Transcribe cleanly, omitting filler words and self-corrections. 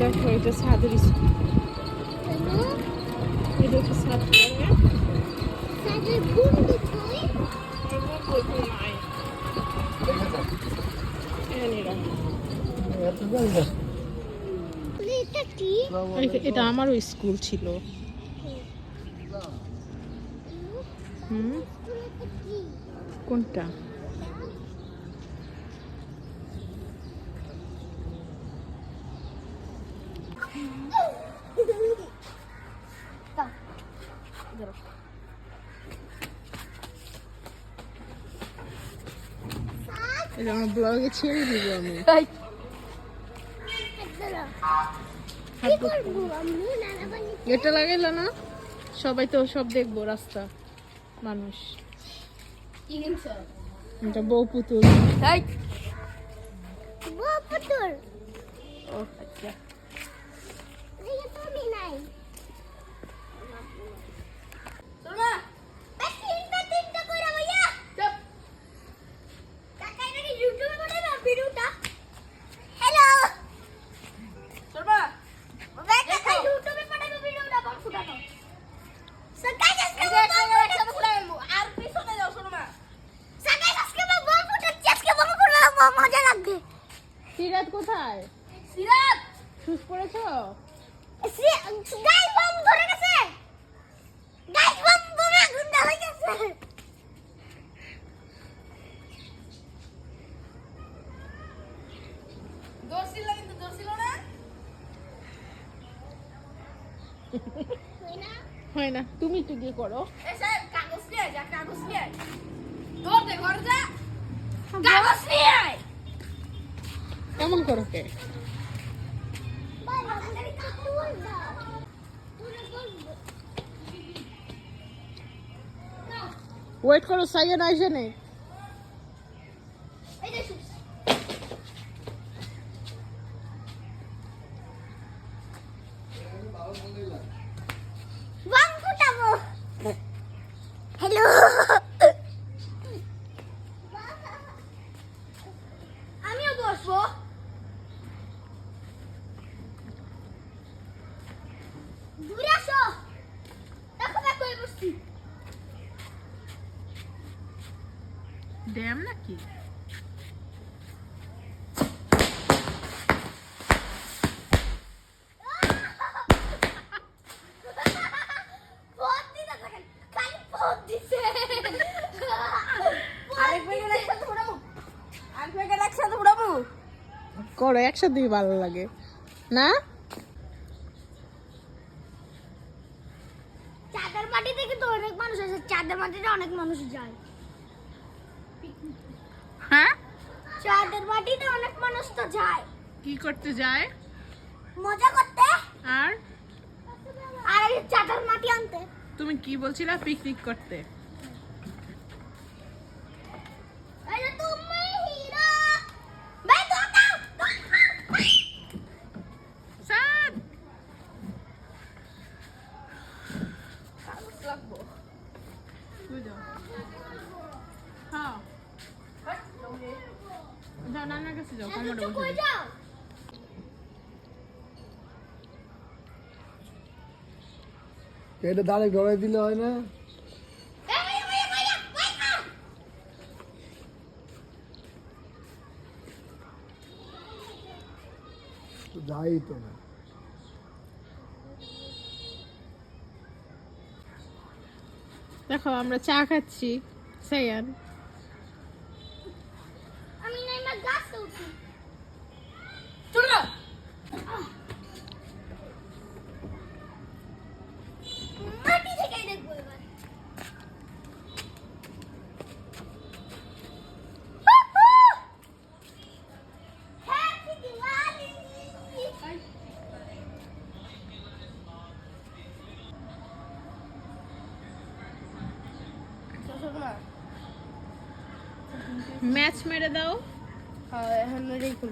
দেখো এটা ছাদের স্কুল, এটা হচ্ছে ছাদ এটা আমারও স্কুল ছিল। কোনটা? এটা আমার ব্লগে ছেড়ে দিব আমি। এটা লাগাইলা না, সবাই তো সব দেখবো রাস্তা মানুষ। এটা বউ পুতুল। ও আচ্ছা, সিরাত কোথায়? সিরাত শুজ পড়েছো? গাইস বম ধরে গেছে, গাইস বম বোমা গুন্ডা হয়ে গেছে। দর্শিল কিন্তু দর্শিল না হয় না, তুমি তো গিয়ে করো। এসে কাগজ নিয়ে যা, কাগজ নিয়ে তোর দে ঘর যা, কাগজ নিয়ে আয়। কেমন করো কে? ওয়েট করো, সাইয়েদ আইসে নেই। হ্যালো, আমিও বসবো। দূরে আসো, দেখো দেখো বসছি। ড্যাম নাকি? করো একসাথে, ভালো লাগে না? চাঁদের মাটি থেকে তো অনেক মানুষ আছে, চাঁদের মাটিতে অনেক মানুষ যায়। হ্যাঁ, চাঁদের মাটিতে অনেক মানুষ তো যায়। কি করতে যায়? মজা করতে। আর আর চাঁদের মাটি আনতে। তুমি কি বলছিলা? পিকনিক করতে। এটা দাঁড়ে ঘরে দিলে হয় না? যাই তো না। দেখো আমরা চা খাচ্ছি। সায়ান, আমি নাই মা গাছ উঠি চলো মাটি থেকে দেখবো এবার। হ্যাপি দিওয়ালি। ম্যাচ মেরে দাও। হ্যাঁ এখন রেখে